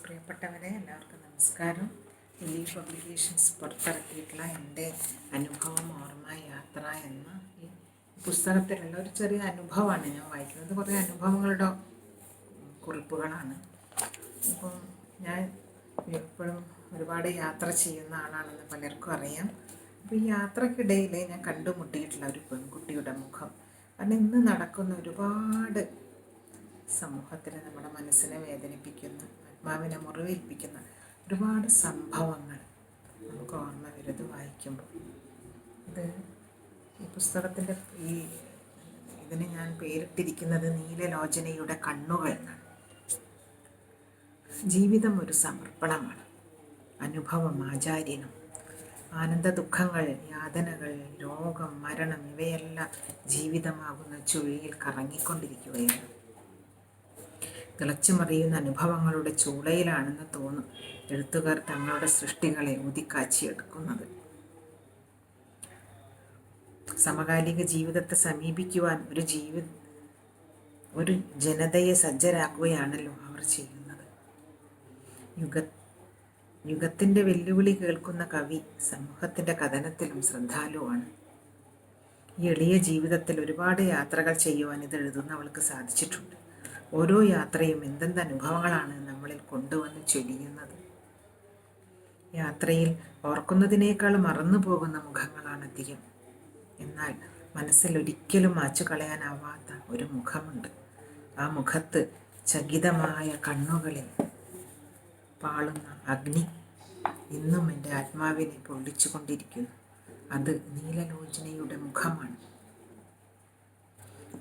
പ്രിയപ്പെട്ടവരെ, എല്ലാവർക്കും നമസ്കാരം. റിലീഫ് പബ്ലിക്കേഷൻസ് പുറത്തിറക്കിയിട്ടുള്ള എൻ്റെ അനുഭവം ഓർമ്മ യാത്ര എന്ന ഈ പുസ്തകത്തിലുള്ള ഒരു ചെറിയ അനുഭവമാണ് ഞാൻ വായിക്കുന്നത്. കുറേ അനുഭവങ്ങളുടെ കുറിപ്പുകളാണ്. അപ്പം ഞാൻ എപ്പോഴും ഒരുപാട് യാത്ര ചെയ്യുന്ന ആളാണെന്ന് പലർക്കും അറിയാം. അപ്പോൾ ഈ യാത്രക്കിടയിൽ ഞാൻ കണ്ടുമുട്ടിയിട്ടുള്ള ഒരു പെൺകുട്ടിയുടെ മുഖം, കാരണം ഇന്ന് നടക്കുന്ന ഒരുപാട് സമൂഹത്തിൽ നമ്മുടെ മനസ്സിനെ വേദനിപ്പിക്കുന്ന, ആത്മാവിനെ മുറിവേൽപ്പിക്കുന്ന ഒരുപാട് സംഭവങ്ങൾ നമുക്ക് ഓർമ്മ വരുത് വായിക്കുമ്പോൾ. ഇത് ഈ പുസ്തകത്തിൻ്റെ ഇതിന് ഞാൻ പേരിട്ടിരിക്കുന്നത് നീലലോചനയുടെ കണ്ണുകൾ എന്നാണ്. ജീവിതം ഒരു സമർപ്പണമാണ്, അനുഭവം ആചാര്യനും. ആനന്ദ ദുഃഖങ്ങൾ, യാതനകൾ, രോഗം, മരണം ഇവയെല്ലാം ജീവിതമാകുന്ന ചുഴിയിൽ കറങ്ങിക്കൊണ്ടിരിക്കുകയാണ്. തിളച്ചുമറിയുന്ന അനുഭവങ്ങളുടെ ചൂളയിലാണെന്ന് തോന്നും എഴുത്തുകാർ തങ്ങളുടെ സൃഷ്ടികളെ ഊതിക്കാച്ചിയെടുക്കുന്നത്. സമകാലിക ജീവിതത്തെ സമീപിക്കുവാൻ ഒരു ജനതയെ സജ്ജരാക്കുകയാണല്ലോ അവർ ചെയ്യുന്നത്. യുഗത്തിൻ്റെ വെല്ലുവിളി കേൾക്കുന്ന കവി സമൂഹത്തിൻ്റെ കഥനത്തിലും ശ്രദ്ധാലുവാണ്. ഈ എളിയ ജീവിതത്തിൽ ഒരുപാട് യാത്രകൾ ചെയ്യുവാൻ ഇത് എഴുതുന്നവൾക്ക് സാധിച്ചിട്ടുണ്ട്. ഓരോ യാത്രയും എന്തെന്ത് അനുഭവങ്ങളാണ് നമ്മളിൽ കൊണ്ടുവന്ന് ചൊരിയുന്നത്. യാത്രയിൽ ഓർക്കുന്നതിനേക്കാൾ മറന്നു പോകുന്ന മുഖങ്ങളാണ് അധികം. എന്നാൽ മനസ്സിൽ ഒരിക്കലും മാച്ചു കളയാനാവാത്ത ഒരു മുഖമുണ്ട്. ആ മുഖത്ത് ചകിതമായ കണ്ണുകളിൽ പാളുന്ന അഗ്നി ഇന്നും എൻ്റെ ആത്മാവിനെ പൊള്ളിച്ചു കൊണ്ടിരിക്കുന്നു. അത് നീലലോചനയുടെ മുഖമാണ്.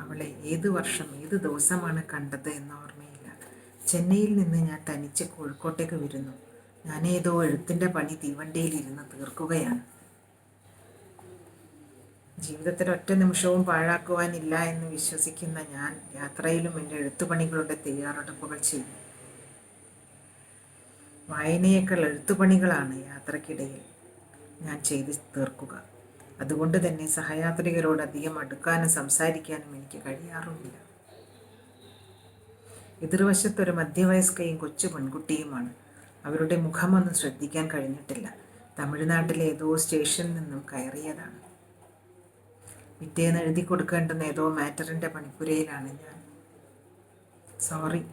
അവളെ ഏത് വർഷം ഏത് ദിവസമാണ് കണ്ടത് എന്ന് ഓർമ്മയില്ല. ചെന്നൈയിൽ നിന്ന് ഞാൻ തനിച്ച് കോഴിക്കോട്ടേക്ക് വരുന്നു. ഞാനേതോ എഴുത്തിൻ്റെ പണി തീവണ്ടിയിലിരുന്ന് തീർക്കുകയാണ്. ജീവിതത്തിൽ ഒറ്റ നിമിഷവും പാഴാക്കുവാനില്ല എന്ന് വിശ്വസിക്കുന്ന ഞാൻ യാത്രയിലും എൻ്റെ എഴുത്തുപണികളുടെ തയ്യാറെടുപ്പുകൾ ചെയ്യും. വായനയേക്കാൾ എഴുത്തുപണികളാണ് യാത്രക്കിടയിൽ ഞാൻ ചെയ്ത് തീർക്കുക. അതുകൊണ്ട് തന്നെ സഹയാത്രികരോട് അധികം അടുക്കാനും സംസാരിക്കാനും എനിക്ക് കഴിയാറുമില്ല. എതിർവശത്തൊരു മധ്യവയസ്കയും കൊച്ചു പെൺകുട്ടിയുമാണ്. അവരുടെ മുഖമൊന്നും ശ്രദ്ധിക്കാൻ കഴിഞ്ഞിട്ടില്ല. തമിഴ്നാട്ടിലെ ഏതോ സ്റ്റേഷനിൽ നിന്നും കയറിയതാണ്. പിറ്റേന്ന് എഴുതി കൊടുക്കേണ്ടുന്ന ഏതോ മാറ്ററിൻ്റെ പണിപ്പുരയിലാണ് ഞാൻ. സോറി,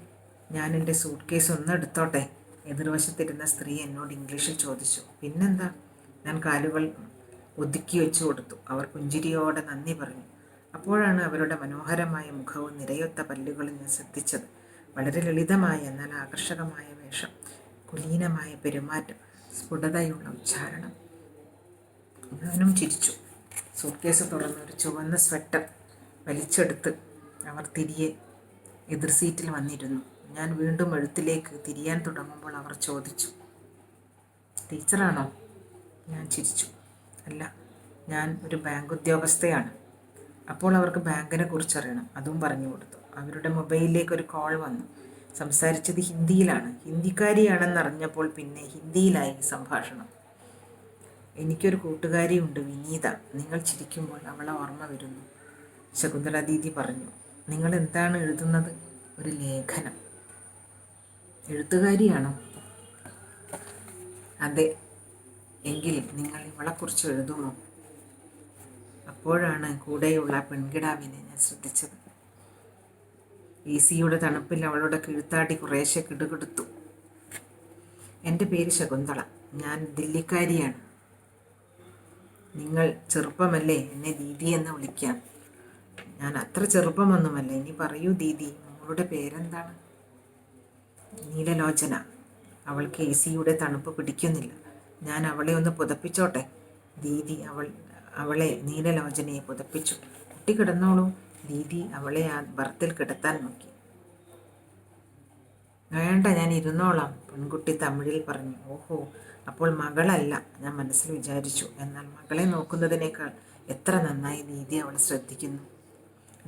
ഞാൻ എൻ്റെ സൂട്ട് കേസ് ഒന്നെടുത്തോട്ടെ? എതിർവശത്തിരുന്ന സ്ത്രീ എന്നോട് ഇംഗ്ലീഷിൽ ചോദിച്ചു. പിന്നെന്താ? ഞാൻ കാലുകൾ ഒതുക്കി വെച്ചു കൊടുത്തു. അവർ പുഞ്ചിരിയോടെ നന്ദി പറഞ്ഞു. അപ്പോഴാണ് അവരുടെ മനോഹരമായ മുഖവും നിരയൊത്ത പല്ലുകളും ഞാൻ ശ്രദ്ധിച്ചത്. വളരെ ലളിതമായ എന്നാൽ ആകർഷകമായ വേഷം, കുലീനമായ പെരുമാറ്റം, സ്ഫുടതയുള്ള ഉച്ചാരണം. ഞാനും ചിരിച്ചു. സൂട്ട്കേസ് തുറന്ന് ഒരു ചുവന്ന സ്വെറ്റർ വലിച്ചെടുത്ത് അവർ തിരികെ എതിർ സീറ്റിൽ വന്നിരുന്നു. ഞാൻ വീണ്ടും എഴുത്തിലേക്ക് തിരിയാൻ തുടങ്ങുമ്പോൾ അവർ ചോദിച്ചു, ടീച്ചറാണോ? ഞാൻ ചിരിച്ചു. അല്ല, ഞാൻ ഒരു ബാങ്ക് ഉദ്യോഗസ്ഥയാണ്. അപ്പോൾ അവർക്ക് ബാങ്കിനെ കുറിച്ചറിയണം, അതും പറഞ്ഞു കൊടുത്തു. അവരുടെ മൊബൈലിലേക്ക് ഒരു കോൾ വന്നു. സംസാരിച്ചത് ഹിന്ദിയിലാണ്. ഹിന്ദിക്കാരിയാണെന്നറിഞ്ഞപ്പോൾ പിന്നെ ഹിന്ദിയിലായി സംഭാഷണം. എനിക്കൊരു കൂട്ടുകാരിയുണ്ട്, വിനീത. നിങ്ങൾ ചിരിക്കുമ്പോൾ അവളെ ഓർമ്മ വരുന്നു. ശകുന്തള ദീദി പറഞ്ഞു. നിങ്ങൾ എന്താണ് എഴുതുന്നത്? ഒരു ലേഖനം. എഴുത്തുകാരിയാണോ? അതെ. എങ്കിൽ നിങ്ങൾ ഇവളെക്കുറിച്ച് എഴുതുമോ? അപ്പോഴാണ് കൂടെയുള്ള പെൺകിടാവിനെ ഞാൻ ശ്രദ്ധിച്ചത്. AC-യുടെ തണുപ്പിൽ അവളുടെ കീഴ്ത്താടി കുറേശ്ശെ കിടുകിടുത്തു. എൻ്റെ പേര് ശകുന്തള. ഞാൻ ദില്ലിക്കാരിയാണ്. നിങ്ങൾ ചെറുപ്പമല്ലേ, എന്നെ ദീദി എന്ന് വിളിക്കാം. ഞാൻ അത്ര ചെറുപ്പമൊന്നുമല്ല. ഇനി പറയൂ ദീദി, മോളുടെ പേരെന്താണ്? നീലലോചന. അവൾക്ക് AC-യുടെ തണുപ്പ് പിടിക്കുന്നില്ല. ഞാൻ അവളെ ഒന്ന് പുതപ്പിച്ചോട്ടെ? ദീദി അവളെ നീലലോചനയെ പുതപ്പിച്ചു. കുട്ടി കിടന്നോളൂ. ദീദി അവളെ ആ ബർത്തിൽ കിടത്താൻ നോക്കി. വേണ്ട, ഞാൻ ഇരുന്നോളാം, പെൺകുട്ടി തമിഴിൽ പറഞ്ഞു. ഓഹോ, അപ്പോൾ മകളല്ല, ഞാൻ മനസ്സിൽ വിചാരിച്ചു. എന്നാൽ മകളെ നോക്കുന്നതിനേക്കാൾ എത്ര നന്നായി ദീദി അവളെ ശ്രദ്ധിക്കുന്നു.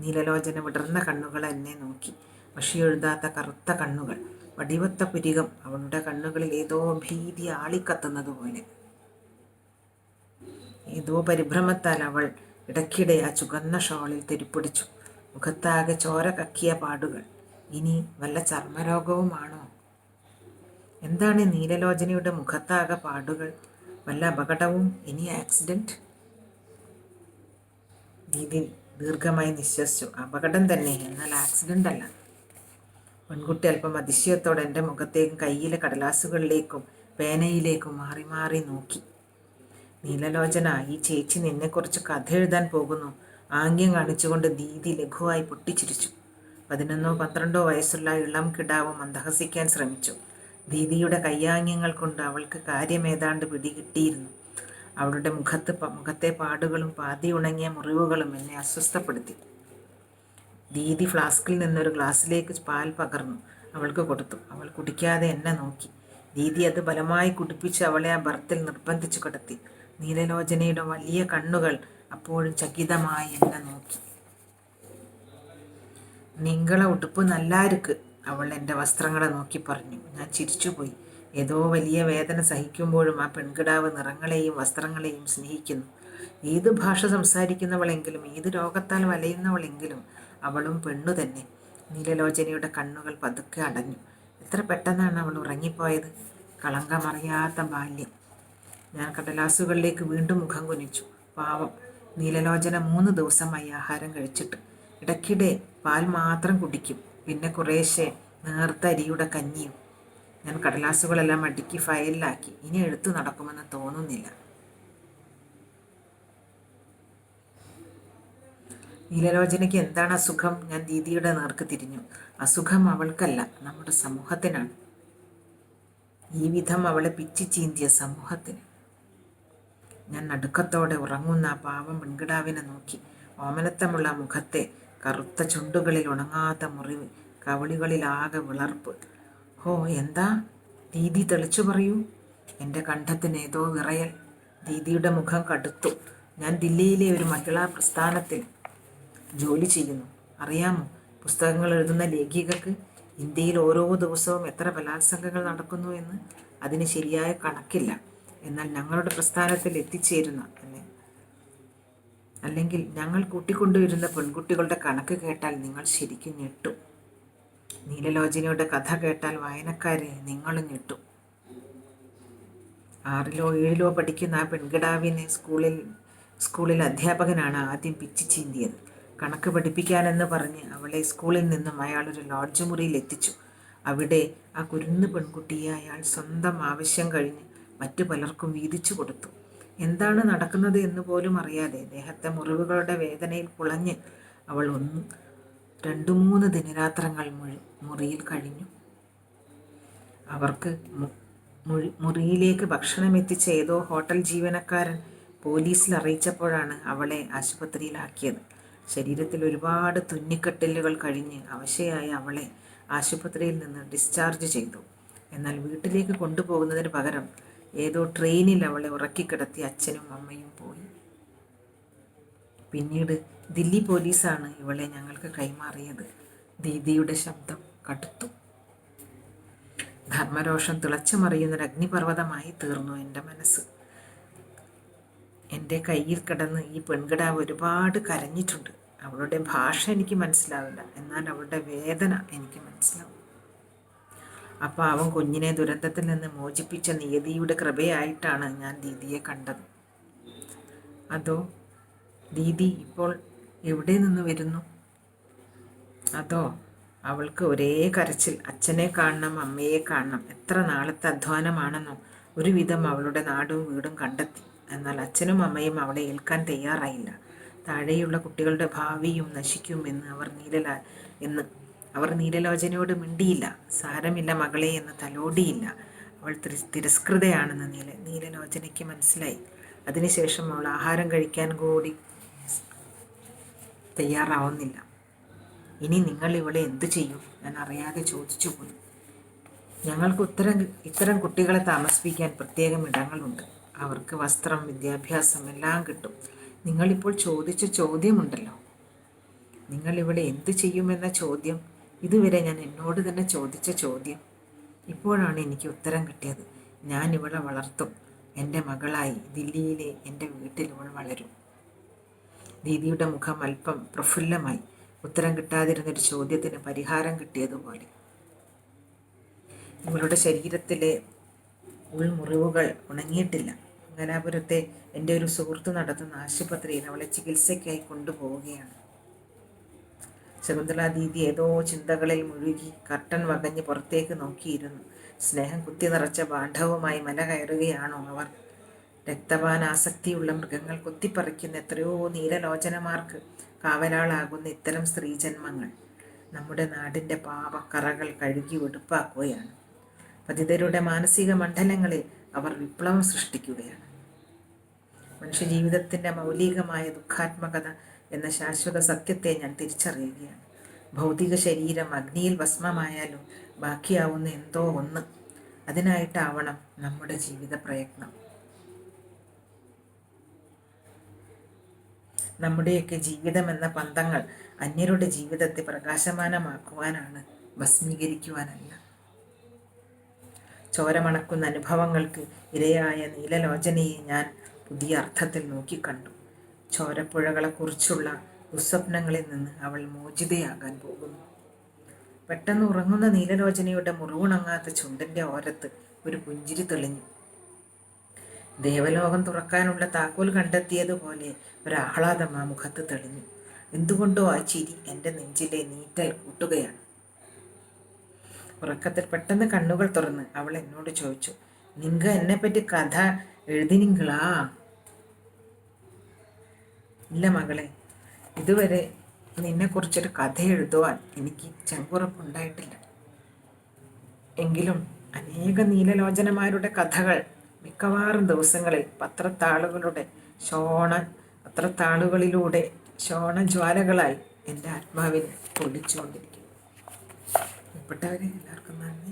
നീലലോചന വിടർന്ന കണ്ണുകൾ എന്നെ നോക്കി. വഷിയെഴുതാത്ത കറുത്ത കണ്ണുകൾ, വടിവത്ത പുരികം, അവളുടെ കണ്ണുകളിൽ ഏതോ ഭീതി ആളിക്കത്തുന്നത് പോലെ. ഏതോ പരിഭ്രമത്താൽ അവൾ ഇടയ്ക്കിടെ ആ ചുവന്ന ഷോളിൽ തെരിപ്പിടിച്ചു. മുഖത്താകെ ചോര കക്കിയ പാടുകൾ. ഇനി വല്ല ചർമ്മരോഗവുമാണോ? എന്താണ് നീലലോചനയുടെ മുഖത്താകെ പാടുകൾ? വല്ല അപകടവും? ഇനി ആക്സിഡന്റ്? ദീദി ദീർഘമായി നിശ്വസിച്ചു. അപകടം തന്നെ, എന്നാൽ ആക്സിഡന്റ് അല്ല. പെൺകുട്ടി അല്പം അതിശയത്തോടെ എൻ്റെ മുഖത്തേക്കും കയ്യിലെ കടലാസുകളിലേക്കും പേനയിലേക്കും മാറി മാറി നോക്കി. നീലലോചന, ഈ ചേച്ചി നിന്നെക്കുറിച്ച് കഥ എഴുതാൻ പോകുന്നു. ആംഗ്യം കാണിച്ചുകൊണ്ട് ദീദി ലഘുവായി പൊട്ടിച്ചിരിച്ചു. 11-12 വയസ്സുള്ള ഇളം കിടാവ് മന്ദഹസിക്കാൻ ശ്രമിച്ചു. ദീദിയുടെ കയ്യാംഗ്യങ്ങൾ കൊണ്ട് അവൾക്ക് കാര്യമേതാണ്ട് പിടികിട്ടിയിരുന്നു. അവളുടെ മുഖത്തെ പാടുകളും പാതി ഉണങ്ങിയ മുറിവുകളും എന്നെ അസ്വസ്ഥപ്പെടുത്തി. ദീദി ഫ്ലാസ്കിൽ നിന്നൊരു ഗ്ലാസ്സിലേക്ക് പാൽ പകർന്നു അവൾക്ക് കൊടുത്തു. അവൾ കുടിക്കാതെ എന്നെ നോക്കി. ദീദി അത് ബലമായി കുടിപ്പിച്ച് അവളെ ആ ബർത്തിൽ നിർബന്ധിച്ചു കിടത്തി. നീലലോചനയുടെ വലിയ കണ്ണുകൾ അപ്പോഴും ചകിതമായി എന്നെ നോക്കി. നിങ്ങളെ ഉടുപ്പ് നല്ലാർക്ക്, അവൾ എൻ്റെ വസ്ത്രങ്ങളെ നോക്കി പറഞ്ഞു. ഞാൻ ചിരിച്ചുപോയി. ഏതോ വലിയ വേദന സഹിക്കുമ്പോഴും ആ പെൺകിടാവ് നിറങ്ങളെയും വസ്ത്രങ്ങളെയും സ്നേഹിക്കുന്നു. ഏത് ഭാഷ സംസാരിക്കുന്നവളെങ്കിലും ഏത് രോഗത്താൽ വലയുന്നവളെങ്കിലും അവളും പെണ്ണു തന്നെ. നീലലോചനയുടെ കണ്ണുകൾ പതുക്കെ അടഞ്ഞു. എത്ര പെട്ടെന്നാണ് അവൾ ഉറങ്ങിപ്പോയത്. കളങ്കമറിയാത്ത ബാല്യം. ഞാൻ കടലാസുകളിലേക്ക് വീണ്ടും മുഖം കുനിച്ചു. പാവം നീലലോചന 3 ദിവസമായി ആഹാരം കഴിച്ചിട്ട്. ഇടയ്ക്കിടെ പാൽ മാത്രം കുടിക്കും, പിന്നെ കുറേശ്ശെ നേർത്ത അരിയുടെ കഞ്ഞിയും. ഞാൻ കടലാസുകളെല്ലാം അടുക്കി ഫയലിലാക്കി. ഇനി എഴുത്തു നടക്കുമെന്ന് തോന്നുന്നില്ല. നീലലോചനയ്ക്ക് എന്താണ് അസുഖം? ഞാൻ ദീദിയുടെ നേർക്ക് തിരിഞ്ഞു. അസുഖം അവൾക്കല്ല, നമ്മുടെ സമൂഹത്തിനാണ്. ഈ വിധം അവളെ പിച്ചി ചീന്തിയ സമൂഹത്തിന്. ഞാൻ നടുക്കത്തോടെ ഉറങ്ങുന്ന ആ പാവം പെൺകിടാവിനെ നോക്കി. ഓമനത്തമുള്ള മുഖത്തെ കറുത്ത ചുണ്ടുകളിൽ ഉണങ്ങാത്ത മുറിവ്, കവിളികളിലാകെ വിളർപ്പ്. ഹോ, എന്താ? ദീദി തെളിച്ചു പറയൂ. എൻ്റെ കണ്ഠത്തിന് ഏതോ വിറയൽ. ദീദിയുടെ മുഖം കടുത്തു. ഞാൻ ദില്ലിയിലെ ഒരു മഹിളാ പ്രസ്ഥാനത്തിൽ ജോലി ചെയ്യുന്നു. അറിയാമോ, പുസ്തകങ്ങൾ എഴുതുന്ന ലേഖികർക്ക് ഇന്ത്യയിൽ ഓരോ ദിവസവും എത്ര ബലാത്സംഗങ്ങൾ നടക്കുന്നു എന്ന് അതിന് ശരിയായ കണക്കില്ല. എന്നാൽ ഞങ്ങളുടെ പ്രസ്ഥാനത്തിൽ എത്തിച്ചേരുന്ന അല്ലെങ്കിൽ ഞങ്ങൾ കൂട്ടിക്കൊണ്ടുവരുന്ന പെൺകുട്ടികളുടെ കണക്ക് കേട്ടാൽ നിങ്ങൾ ശരിക്കും ഞെട്ടും. നീലലോചനയുടെ കഥ കേട്ടാൽ വായനക്കാരെ നിങ്ങളും ഞെട്ടും. 6-ലോ 7-ലോ പഠിക്കുന്ന ആ പെൺകിടാവിനെ സ്കൂളിൽ അധ്യാപകനാണ് ആദ്യം പിച്ചി ചീന്തിയത്. കണക്ക് പഠിപ്പിക്കാനെന്ന് പറഞ്ഞ് അവളെ സ്കൂളിൽ നിന്നും അയാളൊരു ലോഡ്ജ് മുറിയിൽ എത്തിച്ചു. അവിടെ ആ കുരുന്ന് പെൺകുട്ടിയെ അയാൾ സ്വന്തം ആവശ്യം കഴിഞ്ഞ് മറ്റു പലർക്കും വീതിച്ചു കൊടുത്തു. എന്താണ് നടക്കുന്നത് എന്ന് പോലും അറിയാതെ ദേഹത്തെ മുറിവുകളുടെ വേദനയിൽ പുളഞ്ഞ് അവൾ 2-3 ദിനരാത്രങ്ങൾ മുറിയിൽ കഴിഞ്ഞു. അവർക്ക് മുറിയിലേക്ക് ഭക്ഷണം എത്തിച്ച ഏതോ ഹോട്ടൽ ജീവനക്കാരൻ പോലീസിൽ അറിയിച്ചപ്പോഴാണ് അവളെ ആശുപത്രിയിലാക്കിയത്. ശരീരത്തിൽ ഒരുപാട് തുന്നിക്കെട്ടലുകൾ കഴിഞ്ഞ് അവശയായ അവളെ ആശുപത്രിയിൽ നിന്ന് ഡിസ്ചാർജ് ചെയ്തു. എന്നാൽ വീട്ടിലേക്ക് കൊണ്ടുപോകുന്നതിന് പകരം ഏതോ ട്രെയിനിൽ അവളെ ഉറക്കിക്കിടത്തി അച്ഛനും അമ്മയും പോയി. പിന്നീട് ദില്ലി പോലീസാണ് ഇവളെ ഞങ്ങൾക്ക് കൈമാറിയത്. ദീദിയുടെ ശബ്ദം കടുത്തു. ധർമ്മരോഷം തിളച്ചു മറിയുന്നൊരു അഗ്നിപർവ്വതമായി തീർന്നു എൻ്റെ മനസ്സ്. എൻ്റെ കയ്യിൽ കിടന്ന് ഈ പെൺകിടാവ് ഒരുപാട് കരഞ്ഞിട്ടുണ്ട്. അവളുടെ ഭാഷ എനിക്ക് മനസ്സിലാവില്ല, എന്നാൽ അവളുടെ വേദന എനിക്ക് മനസ്സിലാവും. ആ പാവം കുഞ്ഞിനെ ദുരന്തത്തിൽ നിന്ന് മോചിപ്പിച്ച നിയതിയുടെ കൃപയായിട്ടാണ് ഞാൻ ദീദിയെ കണ്ടത്. അതോ ദീദി ഇപ്പോൾ എവിടെ നിന്ന് വരുന്നു? അതോ അവൾക്ക് ഒരേ കരച്ചിൽ. അച്ഛനെ കാണണം, അമ്മയെ കാണണം. എത്ര നാളത്തെ അധ്വാനമാണെന്നോ. ഒരുവിധം അവളുടെ നാടും വീടും കണ്ടെത്തി. എന്നാൽ അച്ഛനും അമ്മയും അവളെ ഏൽക്കാൻ തയ്യാറായില്ല. താഴെയുള്ള കുട്ടികളുടെ ഭാവിയും നശിക്കുമെന്ന് അവർ നീലലോചനയോട് മിണ്ടിയില്ല. സാരമില്ല മകളെ എന്ന് തലോടിയില്ല. അവൾ തിരസ്കൃതയാണെന്ന് നീലലോചനയ്ക്ക് മനസ്സിലായി. അതിനുശേഷം അവൾ ആഹാരം കഴിക്കാൻ കൂടി തയ്യാറാവുന്നില്ല. ഇനി നിങ്ങൾ ഇവളെ എന്തു ചെയ്യും? ഞാൻ അറിയാതെ ചോദിച്ചു പോയി. ഞങ്ങൾക്ക് ഇത്തരം കുട്ടികളെ താമസിപ്പിക്കാൻ പ്രത്യേകം ഇടങ്ങളുണ്ട്. അവർക്ക് വസ്ത്രം, വിദ്യാഭ്യാസം എല്ലാം കിട്ടും. നിങ്ങളിപ്പോൾ ചോദിച്ച ചോദ്യമുണ്ടല്ലോ, നിങ്ങൾ ഇവിടെ എന്തു ചെയ്യുമെന്ന ചോദ്യം, ഇതുവരെ ഞാൻ എന്നോട് തന്നെ ചോദിച്ച ചോദ്യം. ഇപ്പോഴാണ് എനിക്ക് ഉത്തരം കിട്ടിയത്. ഞാൻ ഇവളെ വളർത്തും. എൻ്റെ മകളായി ദില്ലിയിലെ എൻ്റെ വീട്ടിൽ ഇവൾ വളരും. ദീദിയുടെ മുഖം അല്പം പ്രഫുല്ലമായി. ഉത്തരം കിട്ടാതിരുന്നൊരു ചോദ്യത്തിന് പരിഹാരം കിട്ടിയതുപോലെ. ഇവളുടെ ശരീരത്തിലെ ഉൾമുറിവുകൾ ഉണങ്ങിയിട്ടില്ല. മംഗലാപുരത്തെ എൻ്റെ ഒരു സുഹൃത്ത് നടത്തുന്ന ആശുപത്രിയിൽ അവളെ ചികിത്സയ്ക്കായി കൊണ്ടുപോവുകയാണ്. ശകുന്തള ദീദി ഏതോ ചിന്തകളിൽ മുഴുകി കർട്ടൻ വകഞ്ഞ് പുറത്തേക്ക് നോക്കിയിരുന്നു. സ്നേഹം കുത്തി നിറച്ച ബാണ്ഡവുമായി മല കയറുകയാണോ അവർ? രക്തപാനാസക്തിയുള്ള മൃഗങ്ങൾ കുത്തിപ്പറിക്കുന്ന എത്രയോ നീലലോചനമാർക്ക് കാവലാളാകുന്ന ഇത്തരം സ്ത്രീജന്മങ്ങൾ നമ്മുടെ നാടിൻ്റെ പാപക്കറകൾ കഴുകി വെടുപ്പാക്കുകയാണ്. പതിതരുടെ മാനസിക മണ്ഡലങ്ങളിൽ അവർ വിപ്ലവം സൃഷ്ടിക്കുകയാണ്. മനുഷ്യജീവിതത്തിൻ്റെ മൗലികമായ ദുഃഖാത്മകത എന്ന ശാശ്വത സത്യത്തെ ഞാൻ തിരിച്ചറിയുകയാണ്. ഭൗതിക ശരീരം അഗ്നിയിൽ ഭസ്മമായാലും ബാക്കിയാവുന്ന എന്തോ ഒന്ന്, അതിനായിട്ടാവണം നമ്മുടെ ജീവിത പ്രയത്നം. നമ്മുടെയൊക്കെ ജീവിതം എന്ന പന്തങ്ങൾ അന്യരുടെ ജീവിതത്തെ പ്രകാശമാനമാക്കുവാനാണ്, ഭസ്മീകരിക്കുവാനല്ല. ചോരമണക്കുന്ന അനുഭവങ്ങൾക്ക് ഇരയായ നീലലോചനയെ ഞാൻ പുതിയ അർത്ഥത്തിൽ നോക്കിക്കണ്ടു. ചോരപ്പുഴകളെക്കുറിച്ചുള്ള ദുസ്വപ്നങ്ങളിൽ നിന്ന് അവൾ മോചിതയാകാൻ പോകുന്നു. പെട്ടെന്ന് ഉറങ്ങുന്ന നീലലോചനയുടെ മുറിവുണങ്ങാത്ത ചുണ്ടിൻ്റെ ഓരത്ത് ഒരു പുഞ്ചിരി തെളിഞ്ഞു. ദേവലോകം തുറക്കാനുള്ള താക്കോൽ കണ്ടെത്തിയതുപോലെ ഒരാഹ്ലാദം ആ മുഖത്ത് തെളിഞ്ഞു. എന്തുകൊണ്ടോ ആ ചിരി എൻ്റെ നെഞ്ചിലെ നീറ്റൽ കൂട്ടുകയാണ്. ഉറക്കത്തിൽ പെട്ടെന്ന് കണ്ണുകൾ തുറന്ന് അവൾ എന്നോട് ചോദിച്ചു, നിങ്ക എന്നെപ്പറ്റി കഥ എഴുതിനിങ്ങളാ? ഇല്ല മകളെ, ഇതുവരെ നിന്നെക്കുറിച്ചൊരു കഥ എഴുതുവാൻ എനിക്ക് ചെങ്കുറപ്പുണ്ടായിട്ടില്ല. എങ്കിലും അനേക നീലലോചനമാരുടെ കഥകൾ മിക്കവാറും ദിവസങ്ങളിൽ പത്രത്താളുകളിലൂടെ ശോണജ്വാലകളായി എൻ്റെ ആത്മാവിനെ പൊള്ളിച്ചുകൊണ്ടിരിക്കും. ഉൾപ്പെട്ടവരെ എല്ലാവർക്കും നന്ദി.